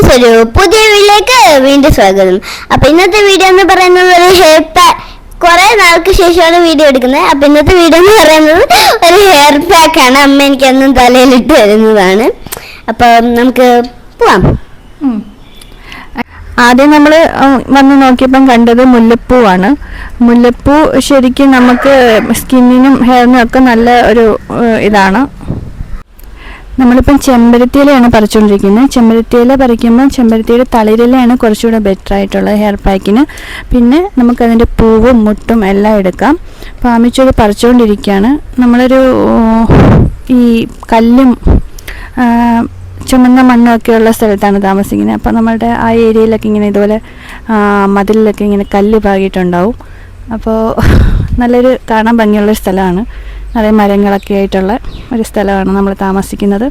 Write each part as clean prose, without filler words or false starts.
Friends, ഒരു പുതിയ വീഡിയോയിലേക്ക് വീണ്ടും സ്വാഗതം. അപ്പൊ ഇന്നത്തെ വീഡിയോ എന്ന് പറയുന്നത് ഒരു ഹെയർ പാക്ക്. കുറെ നാൾക്ക് ശേഷമാണ് വീഡിയോ എടുക്കുന്നത്. അപ്പൊ ഇന്നത്തെ വീഡിയോ എന്ന് പറയുന്നത് ഒരു ഹെയർ പാക്ക് ആണ്. അമ്മ എനിക്ക് എന്നും തലയിലിട്ട് വരുന്നതാണ്. അപ്പൊ നമുക്ക് പോവാം. ആദ്യം നമ്മൾ വന്ന് നോക്കിയപ്പം കണ്ടത് മുല്ലപ്പൂവാണ്. മുല്ലപ്പൂ ശരിക്കും നമുക്ക് സ്കിന്നിനും ഹെയറിനും ഒക്കെ നല്ല ഒരു ഇതാണ്. നമ്മളിപ്പം ചെമ്പരത്തിയിലയാണ് പറിച്ചുകൊണ്ടിരിക്കുന്നത്. ചെമ്പരത്തിയില പറിക്കുമ്പോൾ ചെമ്പരത്തിയുടെ തളിരിലയാണ് കുറച്ചുകൂടെ ബെറ്റർ ആയിട്ടുള്ളത് ഹെയർ പാക്കിന്. പിന്നെ നമുക്കതിൻ്റെ പൂവും മുട്ടും എല്ലാം എടുക്കാം. അപ്പോൾ ആമിച്ചോട് പറിച്ചുകൊണ്ടിരിക്കുകയാണ്. നമ്മളൊരു ഈ കല്ലും ചുമന്ന മണ്ണൊക്കെ ഉള്ള സ്ഥലത്താണ് താമസിക്കുന്നത്. അപ്പോൾ നമ്മളുടെ ആ ഏരിയയിലൊക്കെ ഇങ്ങനെ ഇതുപോലെ മതിലിലൊക്കെ ഇങ്ങനെ കല്ല് പാകിയിട്ടുണ്ടാവും. അപ്പോൾ നല്ലൊരു കാണാൻ ഭംഗിയുള്ളൊരു സ്ഥലമാണ്. നിറയെ മരങ്ങളൊക്കെ ആയിട്ടുള്ള ഒരു സ്ഥലമാണ് നമ്മൾ താമസിക്കുന്നത്.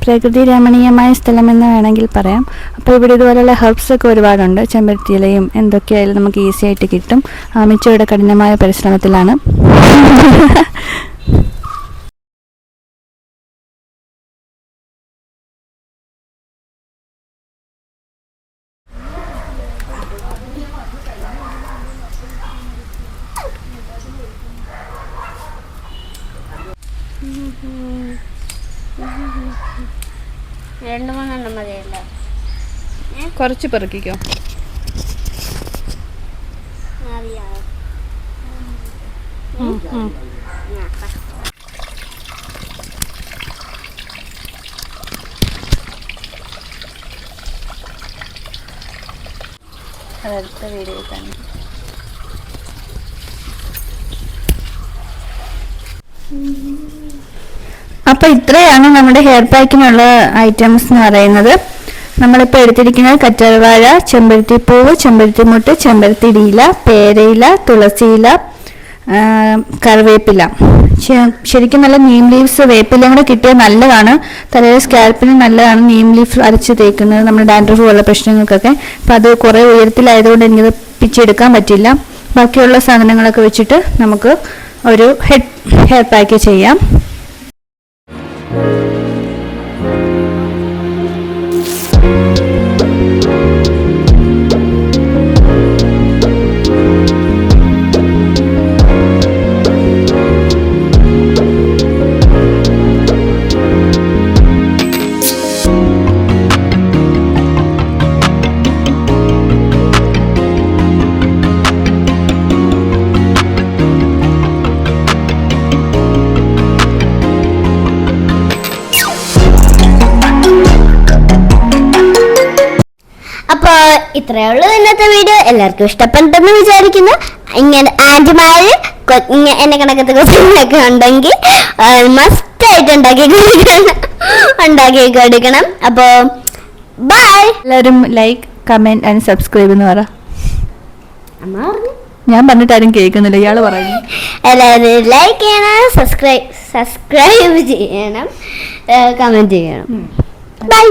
പ്രകൃതി രമണീയമായ സ്ഥലമെന്ന് വേണമെങ്കിൽ പറയാം. അപ്പോൾ ഇവിടെ ഇതുപോലെയുള്ള ഹെർബ്സൊക്കെ ഒരുപാടുണ്ട്. ചെമ്പരത്തിയിലയും എന്തൊക്കെയായാലും നമുക്ക് ഈസി ആയിട്ട് കിട്ടും. ആമിച്ചയുടെ കഠിനമായ പരിശ്രമത്തിലാണ്. രണ്ട് മൂന്നെണ്ണം മതിയല്ലോ. കുറച്ച് പെറുക്കിക്കോ. അതടുത്ത വീഡിയോ തന്നെ. അപ്പോൾ ഇത്രയാണ് നമ്മുടെ ഹെയർ പാക്കിനുള്ള ഐറ്റംസ് എന്ന് പറയുന്നത്. നമ്മളിപ്പോൾ എടുത്തിരിക്കുന്നത് കറ്റാർവാഴ, ചെമ്പരത്തിപ്പൂവ്, ചെമ്പരത്തിമുട്ട്, ചെമ്പരത്തിയില, പേരയില, തുളസിയില, കറിവേപ്പില. ശരിക്കും നല്ല നീം ലീവ്സ്, വേപ്പിലയും കൂടെ കിട്ടിയാൽ നല്ലതാണ്. തലയുടെ സ്കാൽപ്പിന് നല്ലതാണ് നീം ലീഫ് അരച്ച് തേക്കുന്നത്, നമ്മുടെ ഡാൻഡ്രഫ് പോലുള്ള പ്രശ്നങ്ങൾക്കൊക്കെ. അപ്പം അത് കുറേ ഉയരത്തിലായതുകൊണ്ട് എനിക്കത് പിച്ചെടുക്കാൻ പറ്റില്ല. ബാക്കിയുള്ള സാധനങ്ങളൊക്കെ വെച്ചിട്ട് നമുക്ക് ഒരു ഹെയർ പാക്ക് ചെയ്യാം. അപ്പോൾ ഇത്രയേ ഉള്ളൂ ഇന്നത്തെ വീഡിയോ. എല്ലാവർക്കും ഇഷ്ടപ്പെട്ടെന്ന് വിചാരിക്കുന്നു. ഇങ്ങനെ ആൻറ്റിമാര് എന്നെ കണക്കത്തെ കുട്ടികളൊക്കെ ഉണ്ടെങ്കിൽ മസ്റ്റായിട്ട് ഉണ്ടാക്കി കൊടുക്കണം. അപ്പോൾ ബൈ. എല്ലാവരും ലൈക്ക്, കമൻറ്റ് ആൻഡ് സബ്സ്ക്രൈബ് എന്ന് പറ. അമ്മ പറഞ്ഞു, ഞാൻ പറഞ്ഞിട്ടാരും കേൾക്കുന്നില്ല, ഇയാൾ പറയുന്നു. എല്ലാവരും ലൈക്ക് ചെയ്യണം, സബ്സ്ക്രൈബ് ചെയ്യണം, കമൻറ്റ് ചെയ്യണം. ബൈ.